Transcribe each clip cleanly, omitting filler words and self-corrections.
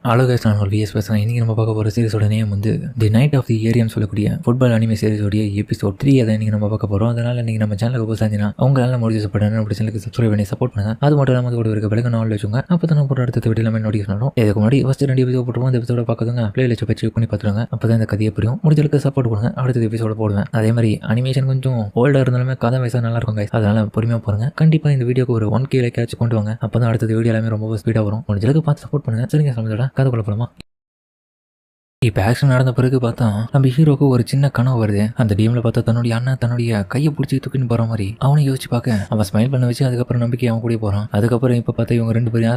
Hello guys, நான் ஒரு vs பேசுகிறேன். இன்றைக்கி நம்ம பார்க்க போகிற சீரிஸோட நேம் வந்து தி நைட் ஆஃப் தி ஏரியன்னு சொல்லக்கூடிய ஃபுட்பால் அனிமே சீரிஸோடைய எபிசோட் 3 அதை இன்றைக்கி நம்ம பார்க்க போகிறோம். அதனால் இன்றைக்கி நம்ம சேனலுக்கு புதுசாக இருந்தீங்கன்னா உங்களால் முடிஞ்ச சப்போர்ட் நம்ம சேனலுக்கு சப்ஸ்கிரைப் பண்ணி சப்போர்ட் பண்ணுங்கள். அது மட்டும் இல்லாமல் கூட இருக்க பிறகு நாள் வச்சுங்க. அப்போ தான் நம்ம போகிற அடுத்த வீடியோ எல்லாமே நோட்டிஃபிகேஷன் வரும். இதுக்கு முன்னாடி ஃபஸ்ட் 2 எபிசோட் போட்டுருவோம். அந்த எபிசோட பார்க்குறதுங்க பிளேலிஸ்ட் போய் செக் பண்ணி பார்த்துருங்க. அப்போ தான் இந்த கதையை புரியும். முடிஞ்சளவுக்கு சப்போர்ட் கொடுங்க. அடுத்த எபிசோட போடுவேன். அதே மாதிரி அனிமேஷன் கொஞ்சம் ஓல்டாக இருந்தாலுமே கதை வயசாக நல்லா இருக்கும் கைஸ். அதனால் பொறுமையாக போகிறேங்க. கண்டிப்பாக இந்த வீடியோக்கு ஒரு 1K லைக் ஆச்சு கொண்டு வாங்க. அப்போ தான் அடுத்த வீடியோ எல்லாமே ரொம்ப ஸ்பீடாக வரும். முடிஞ்சளவுக்கு பார்த்து சப்போர்ட் பண்ணுங்கள். சரிங்க, சமைச்சோட கதை குழப்பலாமா? இப்போ ஆக்ஷன் நடந்த பிறகு பார்த்தா நம்ம ஹீரோக்கு ஒரு சின்ன கனவு வருது. அந்த டீம்ல பார்த்தா தன்னுடைய அண்ணன் தன்னுடைய கையை பிடிச்சி தூக்கின்னு போற மாதிரி அவனை யோசிச்சு பார்க்க அவன் ஸ்மைல் பண்ண வச்சு அதுக்கப்புறம் நம்பிக்கை அவன் கூட போறான். அதுக்கப்புறம் இப்போ பார்த்தா இவங்க 2 பேரும்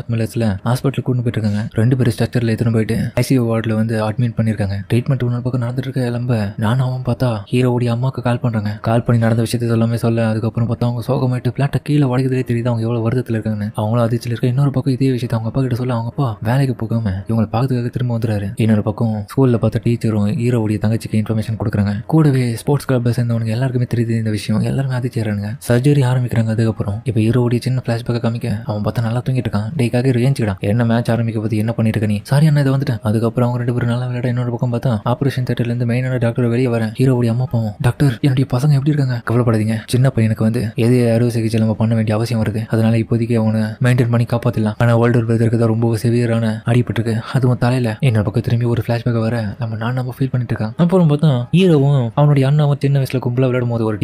ஹாஸ்பிட்டலுக்கு கூட்டு போயிட்டு இருக்காங்க. 2 பேரும் ஸ்ட்ரக்சர்ல எடுத்துன்னு போயிட்டு ஐசியூ வார்டில் வந்து அட்மிட் பண்ணிருக்காங்க. ட்ரீட்மெண்ட் ஒரு பக்கம் நடந்துட்டு இருக்க நம்ம நானும் அவன் பார்த்தா ஹீரோவுடைய அம்மாவுக்கு கால் பண்றாங்க. கால் பண்ணி நடந்த விஷயத்தை எல்லாமே சொல்ல அதுக்கப்புறம் பார்த்தா அவங்க சோகமாயிட்டு பிளாட்டை கீழே உடைக்கிறதே தெரியுது அவங்க எவ்வளவு வருத்தத்தில் இருக்காங்கன்னு. அவங்களும் அதிர்ச்சியில் இருக்க. இன்னொரு பக்கம் இதே விஷயத்தை அவங்க அப்பா கிட்ட சொல்ல அவங்க அப்பா வேலைக்கு போகாம இவங்களை பார்க்கறதுக்காக திரும்ப வந்துறாரு. இன்னொரு பக்கம் ஸ்கூல்ல பார்த்த டீச்சர் ஹீரோவுடைய தங்கச்சிக்கு இன்ஃபர்மேஷன் கொடுக்குறாங்க. கூடவே ஸ்போர்ட்ஸ் கிளப்ல சேர்ந்தவனுக்கு எல்லாருக்குமே தெரியுது இந்த விஷயம். எல்லாருமே அதிர்ச்சிறாங்க. சர்ஜரி ஆரம்பிக்கிறாங்க. அதுக்கப்புறம் இப்போ ஹீரோவுடைய சின்ன பிளாஷ்பேக் காமிக்க அவன் பார்த்தா நல்லா தூங்கிட்டு இருக்கான். டேக்காக ஏஞ்சிக்கிடான். என்ன மேட்ச் ஆரம்பிக்க பத்தி என்ன பண்ணிட்டு இருக்க நீ? சாரி அண்ணா இதை வந்துட்டேன். அதுக்கப்புறம் அவங்க 2 பேரும் நல்லா விளையாட. இன்னொரு பக்கம் பார்த்தா ஆபரேஷன் தியேட்டர்ல இருந்து மெயினான டாக்டர் வெளியே வர ஹீரோவுடைய அம்மா பாவம் டாக்டர் என்னுடைய பசங்க எப்படி இருக்காங்க? கவலைப்படாதீங்க, சின்ன பையனுக்கு வந்து எது அறுவை சிகிச்சை நம்ம பண்ண வேண்டிய அவசியம் வருது. அதனால இப்போதைக்கு அவனை மெயின்டைன் பண்ணி காப்பாத்திடலாம். ஆனா வேர்ல்டு பிரதருக்கு தான் ரொம்ப சிவியரான அடிபட்டிருக்கு. அதுவும் தலையில. இன்னொரு பக்கம் திரும்பி ஒரு பிளாஷ்பேக் வர நம்ம ஃபீல் பண்ணிட்டு இருக்கான். அப்புறம் பார்த்தா ஹீரோவும் அவனுடைய அண்ணாவும் சின்ன வயசுல கும்பலா விளையாடும் போது ஒரு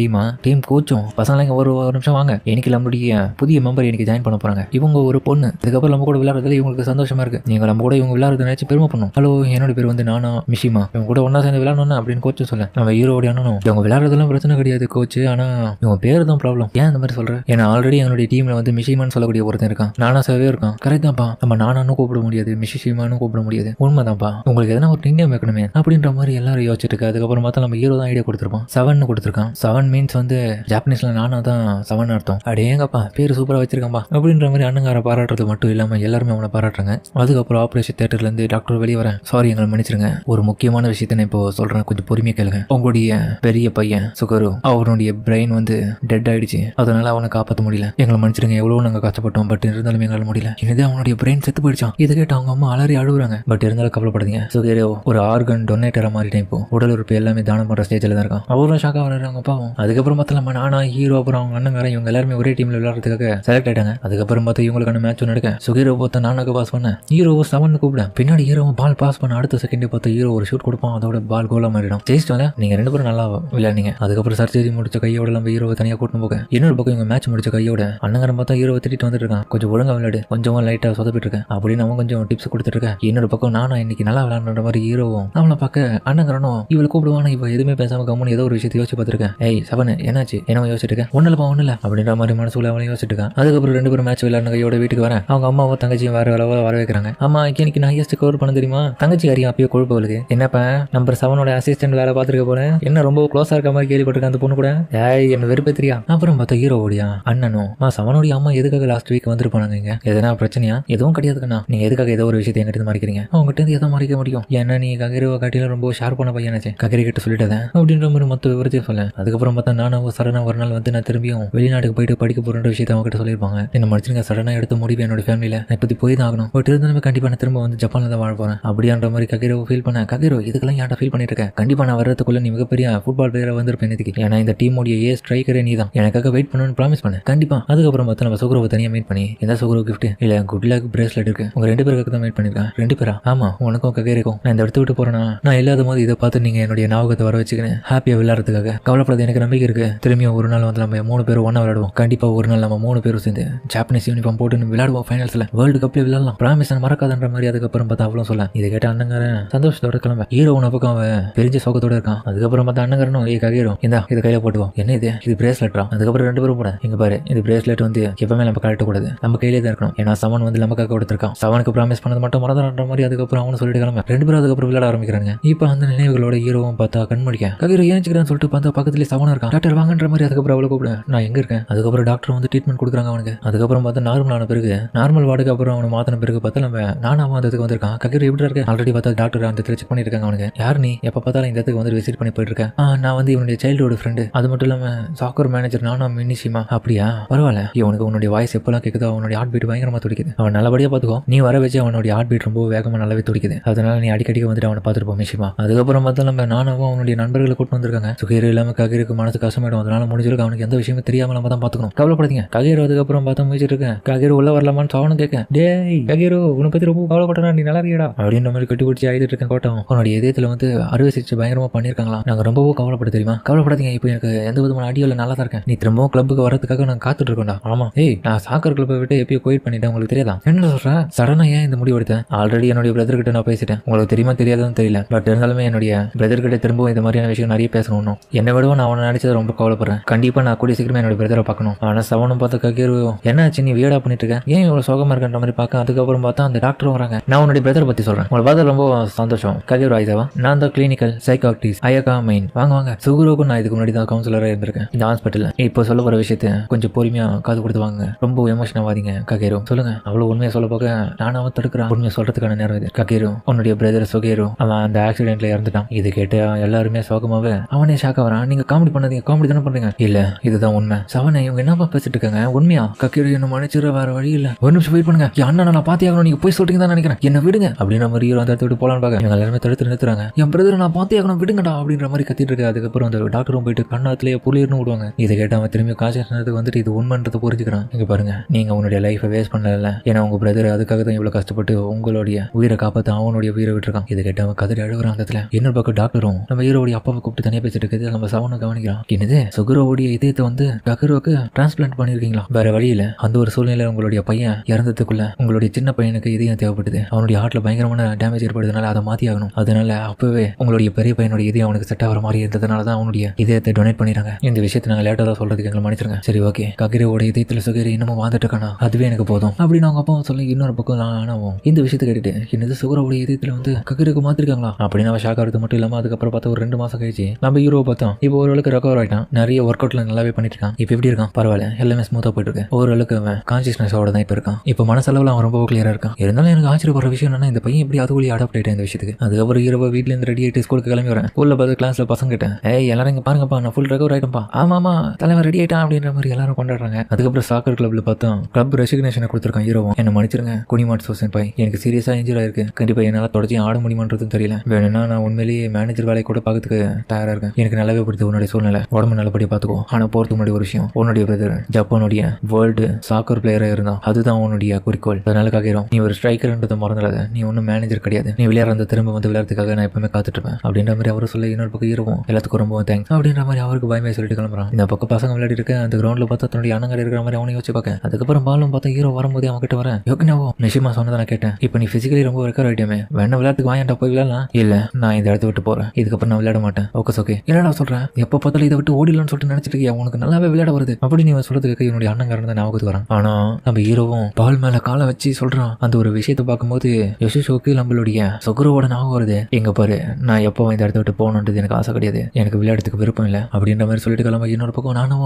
டீம் கோச்சும் பசங்க ஒரு நிமிஷம் வாங்க, இன்னைக்கு நம்மளுடைய புதிய மெம்பர் இன்னைக்கு ஜாயின் பண்ண போறாங்க. இவங்க ஒரு பொண்ணு. அதுக்கப்புறம் நம்ம கூட விளையாடுறதுல இவங்களுக்கு சந்தோஷமா இருக்கு. நீங்க நம்ம கூட இவங்க விளையாடுறத நினைச்சு பெருமை பண்ணும். ஹலோ, என்னோட பேர் வந்து நானா மிஷிமா. இவங்க கூட ஒன்னா சேர்ந்து விளையாடணும் அப்படின்னு கோச்சு சொல்ல நம்ம ஹீரோடைய அண்ணனும் இவங்க விளையாடுறதுலாம் பிரச்சனை கிடையாது கோச்சு, ஆனா இவங்க பேரு தான் ப்ராப்ளம். ஏன் அந்த மாதிரி சொல்றேன்? ஏன்னா ஆல்ரெடி என்னுடைய டீம்ல வந்து மிஷிமான்னு சொல்லக்கூடிய ஒருத்தன் இருக்கான். நானா சேவே இருக்கான். கரெக்ட் தான்ப்பா. நம்ம நானும் கூப்பிட முடியாது, மிஷிமானும் கூப்பிட முடியாது. உண்மைதான்ப்பா. உங்களுக்கு எதனா ஒரு நிர்ணயம் வைக்கணுமே அப்படின்ற மாதிரி எல்லாரும் யோசிச்சுட்டு இருக்கு. அதுக்கப்புறம் பார்த்தா நம்ம ஹீரோ தான் ஐடியா கொடுத்துருப்பான். 7 கொடுத்துருக்கான். 7 மீன்ஸ் வந்து ஜாப்பனீஸ்ல நானா தான் 7 அர்த்தம். அடேங்கப்பா பேரு சூப்பரா வச்சிருக்கான்பா அப்படின்ற மாதிரி அண்ணங்கார பாராட்டுறது மட்டும் இல்லாம எல்லாருமே அவனை பாராட்டுறாங்க. அதுக்கப்புறம் ஆபரேஷன் தியேட்டர்ல இருந்து டாக்டர் வெளியே வரேன். சாரி, எங்களை மன்னிச்சிருங்க. ஒரு முக்கியமான விஷயத்த நான் இப்போ சொல்றேன், கொஞ்சம் பொறுமையா கேளுங்க. உங்களுடைய பெரிய பையன் சுகரு அவனுடைய பிரெயின் வந்து டெட் ஆயிடுச்சு. அதனால அவனை காப்பாற்ற முடியல. எங்களை மன்னிச்சிருங்க. எவ்வளவு நாங்க கஷ்டப்பட்டோம். பட் இருந்தாலும் எங்களால முடியல. என்னது அவனுடைய பிரெயின் செத்து போயிடுச்சான். இதை கேட்டு அவங்க அம்மா அலறி அழுகுறாங்க. பட் இருந்தாலும் கவலைப்படாதீங்க. சுகரு ஒரு ஆர்கன் டொனேட்டரா மாறிட்டேன். இப்போ உடல் உறுப்பு எல்லாமே தானம் பண்ற ஸ்டேஜ்ல தான் இருக்கான். அவரும் ஷாக்கா வர்றாங்க பாவம். அதுக்கப்புறம் பார்த்தா நம்ம நானா ஹீரோ அப்புறம் அவங்க அண்ணங்காரன் இவங்க எல்லாருமே ஒரே டீம்ல விளையாடுறதுக்காக செலக்ட் ஆயிட்டாங்க. அதுக்கப்புறம் பார்த்தா இவங்களுக்கான மேட்ச் நடக்க சுகீரோ பார்த்த நானாக்கு பாஸ் பண்ண ஹீரோ 7 கூப்பிட பின்னாடி ஹீரோ பால் பாஸ் பண்ண அடுத்த செகண்ட் பார்த்து ஹீரோ ஒரு ஷூட் கொடுப்பான். அதோட பால் கோலா மாறிடும். ஜெயிச்சிட்டோம்ல, நீங்க 2 பேரும் நல்லா விளையாடுங்க. அதுக்கப்புறம் சர்ஜரி முடிச்ச கையோட நம்ம ஹீரோவை தனியா கூட்டிட்டு போக இன்னொரு பக்கம் இவங்க மேட்ச் முடிச்ச கையோட அண்ணங்காரன் பார்த்தா ஹீரோவை திட்டிட்டு வந்துட்டு இருக்கான். கொஞ்சம் ஒழுங்கா விளையாடு, கொஞ்சமா லைட்டா சொதப்பிட்டு இருக்கேன் அப்படின்னு அவன் கொஞ்சம் டிப்ஸ் கொடுத்துட்டு இருக்கேன். இன்னொரு பக்கம் நானா இன்னைக்கு நல்லா விளையாடுற மாதிரி ஹீரோவும் அவளை பார்க்க அண்ணங்காரனும் இவளை கூப்பிடுவானா இவ எதுவுமே பேசாம கம்முன்னு ஏதோ ஒரு விஷயத்தை யோசிச்சு பார்த்துருக்கேன். ஏய் 7 என்னாச்சு? என்ன யோசிச்சுட்டு இருக்கேன்? ஒண்ணு இல்ல அப்படின்ற மாதிரி மனசுல அவளையும் யோசிச்சுட்டு இருக்கான். அதுக்கப்புறம் 2 பேரும் மேட்ச் விளையாடுற கையோட வீட்டுக்கு வரேன். அவங்க அம்மாவும் தங்கச்சியும் வர வைக்கிறாங்க. அம்மா இன்னைக்கு நான் ஹையஸ்ட் ஸ்கோர் பண்ண தெரியுமா? தங்கச்சி அறியும் அப்பயே கொழுப்புகளுக்கு என்னப்பா நம்பர் 7 அசிஸ்டன்ட் வேலை பார்த்துருக்க போறேன். என்ன ரொம்ப க்ளோஸா இருக்க மாதிரி கேள்விப்பட்டிருக்கேன் அந்த பொண்ணு கூட. ஏய் என்ன வெறுப்பேத்திரியா? அப்புறம் பார்த்தா ஹீரோவுடைய அண்ணனும் 7 அம்மா எதுக்காக லாஸ்ட் வீக் வந்துருப்பாங்க? இங்க எதனா பிரச்சனையா? எதுவும் கிடையாதுக்கண்ணா. நீங்க எதுக்காக ஏதோ ஒரு விஷயத்தை என்கிட்ட மறைக்கிறீங்க? அவங்ககிட்ட இருந்து எதை மறைக்க முடியும்? ஏன்னா நீ ககிரவ காட்டில ரொம்ப ஷேர் பண்ண பையனாச்சு. ககிரி கிட்ட சொல்லிட்டேன் அப்படின்ற மாதிரி மொத்த விவரத்தையும் சொல்ல. அதுக்கப்புறம் பார்த்தா நானும் சடனா ஒரு நாள் வந்து நான் திரும்பியும் வெளிநாட்டுக்கு போயிட்டு படிக்க போறேன்ற விஷயத்தை அவங்க கிட்ட சொல்லியிருப்பாங்க. என்ன மனுஷங்க சடனா எடுத்த முடிவு என்னோட ஃபேமிலியில நான் இப்படி போய் தான் ஆகணும். பட் இருந்தாலுமே கண்டிப்பா நான் திரும்ப வந்து ஜப்பான்ல தான் வாழ போறேன் அப்படின்ற மாதிரி ககிரோ ஃபீல் பண்ண. ககிரோ இதுக்கெல்லாம் யார்ட்ட ஃபீல் பண்ணிட்டு இருக்கேன்? கண்டிப்பா நான் வர்றதுக்குள்ள நீ மிகப்பெரிய ஃபுட்பால் பிளேயரா வந்திருப்பேன். ஏன்னா இந்த டீமோடைய ஸ்ட்ரைக்கரே நீ தான். எனக்காக வெயிட் பண்ணணும்னு ப்ராமிஸ் பண்ண. கண்டிப்பா. அதுக்கப்புறம் பார்த்தா நம்ம சுகுரோவை தனியா மீட் பண்ணி இந்த சுகுரோ கிஃப்ட் இல்ல குட் லக் பிரேஸ்லெட் இருக்கு. உங்க 2 பேருக்கு தான் மீட் பண்ணிருக்கேன். 2 பேரா? ஆமா, உனக்கும் ககிரிக்கும். நான் இந்த இடத்த விட்டு போறேன்னா நான் இல்லாத போது இதை பார்த்து நீங்க என்னுடைய ஞாபகத்தை வர வச்சுக்கணும் ஹாப்பியா விளையாடுறதுக்காக. கவலைப்படாது, எனக்கு நம்பிக்கை இருக்கு. திரும்பியும் ஒரு நாள் வந்து நம்ம 3 பேரும் ஒண்ணா விளையாடுவோம். கண்டிப்பா ஒரு நாள் நம்ம 3 பேரும் சேர்ந்து ஜாப்பனீஸ் யூனிஃபார்ம் போட்டு விளையாடுவோம். ஃபைனல்ஸ்ல வேர்ல்டு கப்ல விளையாடலாம். ப்ராமிஸ் மறக்காதன்ற மாதிரி. அதுக்கப்புறம் பார்த்தா அவ்வளோ சொல்ல இதை கேட்ட அண்ணங்காரன் சந்தோஷத்தோட கிளம்ப. ஹீரோ உன பக்கம் அவன் பெரிய சோகத்தோட இருக்கான். அதுக்கப்புறம் பார்த்தா அண்ணங்காரனும் ககிரோ இந்தா இதை கையில போட்டுவோம். என்ன இது பிரேஸ்லெட்டா? அதுக்கப்புறம் 2 பேரும் கூட இங்க பாரு, இது பிரேஸ்லெட் வந்து எப்பவுமே நம்ம கழட்டக்கூடாது, நம்ம கையிலே தான் இருக்கணும். ஏன்னா 7 வந்து நமக்காக கொடுத்துருக்கான். 7க்கு ப்ராமிஸ் பண்ணது மட்டும் மறந்துன்ற மாதிரி. அதுக்கப்புறம் அவனு சொல்லிட்டு கிளம்ப. 2 பேரும் அதுக்கப்புறம் விளையாட ஆரம்பிக்கிறாங்க. இப்போ அந்த நினைவுகளோட ஹீரோவும் பார்த்தா கண்மணிக்க ககிரோ ஏஞ்சிக்கிறான்னு சொல்லிட்டு பார்த்தா பக்கத்துலேயே சவனா இருக்கான். டாக்டர் வாங்கன்ற மாதிரி அதுக்கப்புறம் அவளை கூப்பிடு, நான் எங்க இருக்கேன். அதுக்கப்புறம் டாக்டர் வந்து ட்ரீட்மெண்ட் கொடுக்குறாங்க அவனுக்கு. அதுக்கப்புறம் பார்த்தா நார்மல் ஆன பிறகு நார்மல் வார்டுக்கு அப்புறம் அவனை மாத்தின பிறகு பார்த்தா நம்ம நானாவும் அந்த இடத்துக்கு வந்திருக்கான். ககிரோ எப்படி இருக்கு ஆல்ரெடி பார்த்தா டாக்டர் அந்த இடத்துல செக் பண்ணிருக்காங்க. அவனுக்கு யார் நீ எப்ப பார்த்தாலும் இந்த இடத்துக்கு வந்து விசிட் பண்ணி போயிட்டு இருக்கேன். நான் வந்து இவனுடைய சைல்டுஹுட் ஃப்ரெண்டு, அது மட்டும் இல்லாம சாக்கர் மேனேஜர் நானா மினிஷிமா. அப்படியா பரவாயில்ல, இவனுக்கு உன்னுடைய வாய்ஸ் எப்பெல்லாம் கேட்குதோ அவனுடைய ஹார்ட் பீட் பயங்கரமா துடிக்குது. அவன் நல்லபடியா பாத்துக்கோ, நீ வர வச்சு அவனுடைய ஹார்ட் பீட் ரொம்ப வேகமா நல்லாவே துடிக்குது. அதனால நீ அடிக்கடி வந்துட்டு அவனை பார்த்துட்டு போ மிஷிமா. அதுக்கப்புறம் பார்த்தா நம்ம நானாவும் அவனுடைய நண்பர்களை கூட்டு வந்திருக்காங்க. சுகீர் இல்லாம ககீருக்கு மனசு கஷ்டமாயிடும். அதனால முடிஞ்சிருக்கு அவனுக்கு எந்த விஷயமே தெரியாம நம்ம தான் பாத்துக்கணும். கவலைப்படாதீங்க. ககீர் அதுக்கப்புறம் பார்த்தா முடிச்சிட்டு இருக்கேன். ககீர் உள்ள வரலாமான்னு சவனும் கேட்க, டேய் ககீரோ உன்னை பத்தி ரொம்ப கவலைப்பட்டா, நீ நல்லா இருக்கீடா அப்படின்ற மாதிரி கட்டி பிடிச்சி ஆயிட்டு இருக்கேன். கோட்டம் உன்னுடைய இதயத்துல வந்து அறுவை சிகிச்சை பயங்கரமா பண்ணிருக்காங்களா, நாங்க ரொம்பவும் கவலைப்பட தெரியுமா. கவலைப்படாதீங்க, இப்போ எனக்கு எந்த விதமான அடியோல நல்லா தான் இருக்கேன். நீ திரும்பவும் கிளப்புக்கு வரதுக்காக நாங்க காத்துட்டு இருக்கோம்டா. ஆமா ஏய், நான் சாக்கர் கிளப்பை விட்டு எப்பயோ குயிட் பண்ணிட்டேன், உங்களுக்கு தெரியாதா. என்ன சொல்றேன், சடனா ஏன் இந்த முடிவு எடுத்தேன். ஆல்ரெடி என்னுடைய பிரதர் கிட்ட நான் பேசிட்டேன், உங்களுக்கு தெரியுமா தெரியாதுன்னு தெரியல. பட் இருந்தாலுமே என்னுடைய பிரதர் கிட்ட திரும்பவும் இந்த மாதிரியான விஷயம் நிறைய பேசணும். என்னை விடவும் நான் அவனை நினைச்சது ரொம்ப கவலைப்படுறேன். கண்டிப்பா நான் கூடிய சீக்கிரமே என்னோட பிரதரை பார்க்கணும். ஆனா சவனும் பார்த்த ககீர் என்ன ஆச்சு, நீ வீடா பண்ணிட்டு இருக்கேன், ஏன் இவ்வளவு சோகமா இருக்கின்ற மாதிரி பார்க்க. அதுக்கப்புறம் பார்த்தா அந்த டாக்டர் வராங்க. நான் உன்னுடைய பிரதரை பத்தி சொல்றேன், உங்களை பார்த்து ரொம்ப சந்தோஷம். ககீர் ஆயிதாவா, நான் தான் கிளினிக்கல் சைக்காட்ரிஸ்ட் ஐயக்கா மெயின். வாங்க வாங்க. சுகுரோக்கும் நான் இதுக்கு முன்னாடி தான் கவுன்சிலராக இருந்திருக்கேன் இந்த ஹாஸ்பிட்டல். இப்போ சொல்ல போற விஷயத்த கொஞ்சம் பொறுமையா காது கொடுத்து வாங்க. ரொம்ப எமோஷன் ஆகாதீங்க. ககீரோ சொல்லுங்க. அவ்வளவு உண்மையை சொல்ல போக நானும் தடுக்கிறான். உண்மையை சொல்றதுக்கான நேரம் இது. ககீரோ உன்னுடைய பிரதர் சுகேரோ அவன் அந்த ஆக்சிடென்ட்ல இறந்துட்டான். இது கேட்டு எல்லாருமே சோகமாவே அவனே ஷாக்க வரான். நீங்க காமெடி பண்ணாதீங்க, காமெடி தானே பண்றீங்க. இல்ல இதுதான் உண்மை. சவனை இவங்க என்னப்பா பேசிட்டு இருக்காங்க, உண்மையா. ககீரோ என்ன மன்னிச்சிட வேற வழி இல்ல, ஒரு நிமிஷம் வெயிட் பண்ணுங்க. என் அண்ணா நான் பாத்தே ஆகணும், நீங்க போய் சொல்றீங்க தான் நினைக்கிறேன், என்ன விடுங்க அப்படின்ற மாதிரி ஹீரோ அந்த இடத்த விட்டு போலான்னு பாக்க இவங்க எல்லாருமே தடுத்து நிறுத்துறாங்க. என் பிரதர் நான் பாத்தே ஆகணும், விடுங்கடா அப்படின்ற மாதிரி கத்திட்டு இருக்கு. அதுக்கப்புறம் அந்த டாக்டரும் போயிட்டு கண்ணாத்திலேயே புளிர்னு விடுவாங்க. இதை கேட்டு அவன் திரும்பி கான்சியஸ்னஸுக்கு வந்துட்டு இது உண்மைன்றதை புரிஞ்சுக்கிறான். இங்க பாருங்க, நீங்க உன்னுடைய லைஃபை வேஸ்ட் பண்ணல, ஏன்னா உங்க பிரதர் அதுக்காக தான் இவ்வளவு கஷ்டப்பட்டு உங்களுடைய உயிரை காப்பாற்ற அவனுடைய உயிரை விட்டுருக்கான். இதை கேட்டு அவன் கதறி அழுகுறான். அந்த இடத்துல இன்னொரு பக்கம் டாக்டரும் நம்ம ஹீரோடைய அப்பாவை கூப்பிட்டு தனியா பேசிட்டு இருக்குது. நம்ம சவனை கவனிக்கிறான். என்னது சுகுரோவுடைய இதயத்தை வந்து ககீரோவுக்கு டிரான்ஸ்பிளான்ட் பண்ணிருக்கீங்களா. வேற வழியில அந்த ஒரு சூழ்நிலை உங்களுடைய பையன் இறந்ததுக்குள்ள உங்களுடைய சின்ன பையனுக்கு இதயம் தேவைப்படுது. அவனுடைய ஹார்ட்ல பயங்கரமான டேமேஜ் ஏற்படுறதுனால அதை மாத்தி ஆகணும். அதனால அப்பவே உங்களுடைய பெரிய பையனுடைய இதயம் அவனுக்கு செட் ஆகிற மாதிரி இருந்ததுனால தான் அவனுடைய இதயத்தை டொனேட் பண்ணிடுறாங்க. இந்த விஷயத்தை நாங்கள் லேட்டா தான் சொல்றதுக்கு எங்களை மன்னிச்சிருங்க. சரி ஓகே, ககீரோட இதயத்துல சுகீர் இன்னமும் வாழ்ந்துட்டு இருக்கானா, அதுவே எனக்கு போதும் அப்படின்னு அவங்க அப்பா சொல்லி இன்னொரு பக்கம் ஆனாவும் இந்த விஷயத்தை கேட்டுட்டு என்னது சுகரோடைய இதயத்துல வந்து ககீருக்கு மாத்திருக்காங்களா அப்படின்னு அவன் ஷாக் ஆகிறது மட்டும் இல்லாம அதுக்கப்புறம் பார்த்தா ஒரு 2 மாசம் கழிச்சு நம்ம ஹீரோ பார்த்தோம். இப்போ ஓரளவுக்கு ரெக்கவர் ஆயிட்டான். நிறைய ஒர்க் அவுட்ல நல்லாவே பண்ணிட்டு இருக்கான். இப்போ எப்படி இருக்கான், பரவாயில்ல, எல்லாமே ஸ்மூத்தா போயிட்டு இருக்கு. ஓரளவுக்கு அவன் கான்சியஸ்னஸோட தான் இப்போ இருக்கான். இப்போ மனசளவில் அவன் ரொம்ப கிளியரா இருக்கான். இருந்தாலும் எனக்கு ஆச்சரியப்படுற விஷயம் என்னன்னா, இந்த பையன் எப்படி அது வழி அடாப்ட் ஆயிட்டேன் இந்த விஷயத்துக்கு. அதுக்கப்புறம் ஹீரோ வீட்ல இருந்து ரெடி ஆயிட்டு ஸ்கூலுக்கு கிளம்பி வரேன். ஸ்கூல்ல பார்த்து கிளாஸ்ல பசங்க கிட்ட எல்லாரும் இங்க பாருங்கப்பா நான் ஃபுல் ரெக்கவர் ஆயிட்டேன்ப்பா, ஆமாமா தலைவன் ரெடி ஆயிட்டான் அப்படின்ற மாதிரி எல்லாரும் கொண்டாடுறாங்க. அதுக்கப்புறம் சாக்கர் கிளப்ல பார்த்தோம் கிளப் ரெசிக்னேஷனை கொடுத்துருக்கான் ஹீரோவும். என்ன மன்னிச்சிருங்க குனிமாட் சோசன் பாய், எனக்கு சீரியஸா இன்ஜூர் ஆயிருக்கு. கண்டிப்பா என்னால தொடர்ச்சி ஆட முடியுமான்றதும் தெரியல. வேணும்னா நான் உண்மையிலேயே மேனேஜர் வேலையை கூட பார்க்கறதுக்கு தயாரா இருக்கேன். எனக்கு நல்லாவே பிடித்த உன்னுடைய சூழ்நிலை, உடம்பு நல்லபடியா பாத்துக்கோ. ஆனா போறதுக்கு முன்னாடி ஒரு விஷயம், உன்னுடைய பிரதர் ஜப்பானுடைய வேர்ல்டு சாக்கர் பிளேயரா இருந்தான், அதுதான் உன்னுடைய குறிக்கோள். அதனால ககீரோ நீ ஒரு ஸ்ட்ரைக்கர்ன்றதை மறந்துடாத, நீ ஒன்னும் மேனேஜர் கிடையாது. நீ விளையாடுற திரும்ப வந்து விளையாடுறதுக்காக நான் எப்பவுமே காத்துட்டு இருப்பேன் அப்படின்ற மாதிரி அவரு சொல்ல இன்னொரு பக்கம் ஹீரோவும் எல்லாத்துக்கும் ரொம்ப தேங்க்ஸ் அப்படின்ற மாதிரி அவருக்கு பயமே சொல்லிட்டு கிளம்புறான். இந்த பக்கம் பசங்க விளையாடி இருக்க அந்த கிரௌண்ட்ல பார்த்தா தன்னுடைய அண்ணங்க இருக்கிற மாதிரி அவனை யோசிச்சு பார்க்க. அதுக்கப்புறம் பாலும் பார்த்தா ஹீரோ வரும்போது அவன் கிட்ட வரேன், யோகினாவோ நிஷிமா சொன்னதை நான் கேட்டேன், இப்போ நீ பிசிக்கலி ரொம்ப ரெக்கவர் ஆயிட்டமே, வேணா விளையாட்டுக்கு வாங்கிட்டா போய் விளையாடலாம். இல்ல நான் இந்த இடத்த விட்டு போறேன், இதுக்கப்புறம் நான் விளையாட மாட்டேன். ஓகே என்னடா சொல்றேன், எப்போ பார்த்தாலும் இதை விட்டு ஓடிடலாம்னு சொல்லிட்டு நினைச்சிட்டு இருக்கியா, உனக்கு நல்லாவே விளையாட வருது அப்படி நீ சொல்றதுக்கு என்னுடைய அண்ணங்காரன் தான் ஞாபகத்துக்கு வரான். ஆனா நம்ம ஹீரோவும் பால் மேல காலை வச்சு சொல்றான். அந்த ஒரு விஷயத்தை பார்க்கும்போது யோசிஷோக்கு நம்மளுடைய சுகுரோவோட ஞாபகம் வருது. எங்க பாரு, நான் எப்போ இந்த இடத்த விட்டு போகணுன்றது எனக்கு ஆசை கிடையாது, எனக்கு விளையாடுறதுக்கு விருப்பம் இல்லை அப்படின்ற மாதிரி சொல்லிட்டு கிளம்ப. இன்னொரு பக்கம் நானும்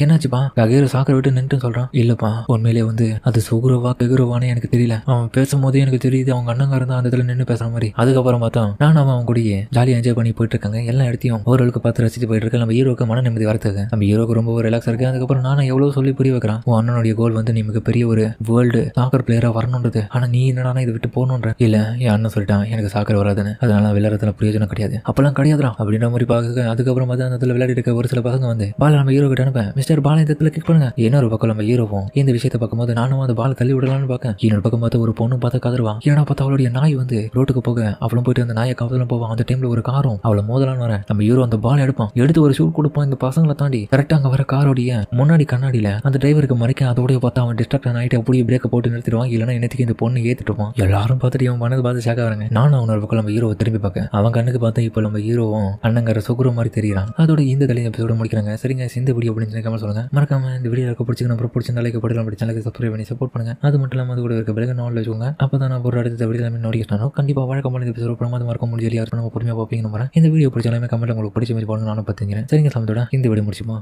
என்னாச்சுப்பா ககீரோ சாக்கரை விட்டு நின்று சொல்றான். இல்லப்பா உண்மையிலேயே வந்து அது சுகுரோவா ககீரோவானே எனக்கு தெரியல, அவன் பேசும்போதே எனக்கு தெரியுது அவங்க அண்ணங்காரன் தான் அந்த இடத்துல நின்று பேசுற மாதிரி. அதுக்கப்புறம் பார்த்தா நான் அவன் கூடயே ஜாலியாக என்ஜாய் பண்ணி போயிட்டு இருக்காங்க. எல்லா இடத்தையும் ஓரளவுக்கு பார்த்து ரசிச்சு போயிட்டு இருக்கு. நம்ம ஹீரோக்கு மன நிம்மதி வரத்துக்கு நம்ம ஹீரோக்கு ரொம்ப ரிலாக்ஸா இருக்கு. அதுக்கப்புறம் நானும் எவ்வளவு சொல்லி புரிய வைக்கிறான், உன் அண்ணனுடைய கோல் வந்து நீ மிகப்பெரிய ஒரு வேர்ல்டு சாக்கர் பிளேயரா வரணுன்றது, ஆனா நீ என்னடா இதை விட்டு போகணுன்ற. இல்ல என் அண்ணன் சொல்லிட்டான் எனக்கு சாக்கர் வராதுன்னு, அதனால விளையாடுறதுல பிரயோஜனம் கிடையாது, அப்பெல்லாம் கிடையாதுடா அப்படின்ற மாதிரி பார்க்க. அதுக்கப்புறம் பார்த்து அந்த இடத்துல விளையாடி இருக்க ஒரு சில பசங்க வந்து பால நம்ம ஹீரோ கிட்ட அனுப்ப, மிஸ்டர் பால இந்த இடத்துல கிளிக் பண்ணுங்க. இன்னொரு பக்கம் நம்ம ஹீரோவும் இந்த விஷயத்தை பார்க்கும்போது நானும் அந்த பாலை தள்ளி விடலாம்னு பார்க்க. இன்னொரு பக்கம் பார்த்து ஒரு பொண்ணு பார்த்தா கதருவான். ஏன்னா பார்த்தா அவளுடைய நாய் வந்து ரோட்டுக்கு போக அவளும் போயிட்டு அந்த நாயை காவலாம் போவான். அந்த டைம்ல ஒரு காரும் அவளை மோதலான்னு வரேன். நம்ம ஹீரோ அந்த பால் எடுப்பான், எடுத்து ஒரு ஷூட் கொடுப்பான். இந்த பசங்களை தாண்டி கரெக்டா அங்க வர காரோடைய முன்னாடி கண்ணாடியில அந்த டிரைவருக்கு மறைக்க, அதோடய பார்த்தா அவன் டிஸ்ட்ராக்ட் ஆகிட்டு அப்படியே பிரேக்கை போட்டு நிறுத்திடுவான். இல்லைன்னா என்னத்துக்கு இந்த பொண்ணு ஏத்துட்டுவான். எல்லாரும் பார்த்துட்டு அவன் மனது பார்த்து ஷாக் ஆகிறாங்க. நானும் அவனோட பக்கம் நம்ம ஹீரோவை திரும்பி பார்க்க அவன் கண்ணுக்கு பார்த்தா இப்போ நம்ம ஹீரோவும் அண்ணங்கிற சுகுரோ மாதிரி தெரியுறான். அதோட இந்த தலையை எபிசோட முடிக்கிறாங்க. சரிங்க, இந்த வீடியோ அப்படின்னு கமெண்ட் சொல்லுங்க. மறக்காம இந்த வீடியோ பிடிச்சிக்கணும், அப்புறம் பிடிச்சிருந்தா லைக் போடலாம், பிடிச்சாலும் சப்ஸ்கிரைப் பண்ணி சப்போர்ட் பண்ணுங்க. அது மட்டும் இல்லாமல் அது கூட இருக்க பெருக நாள் வச்சுக்கோங்க. அப்போ தான் நான் ஒரு அடுத்த வீடியோ நோட்டிஃபிகேஷன் கண்டிப்பாக வழக்கம் மறக்காம இந்த எபிசோட் பிரமாதமாக இருக்க முடியல யாரும் நம்ம பொறுமையாக பார்ப்பீங்க நம்புறேன். இந்த வீடியோ பிடிச்சாலுமே கமெண்ட் உங்களுக்கு பிடிச்ச மாதிரி போகணும் நானும் பார்த்துக்கிறேன். சரிங்க சமத்தோட இந்த வீடியோ முடிச்சுப்போம்.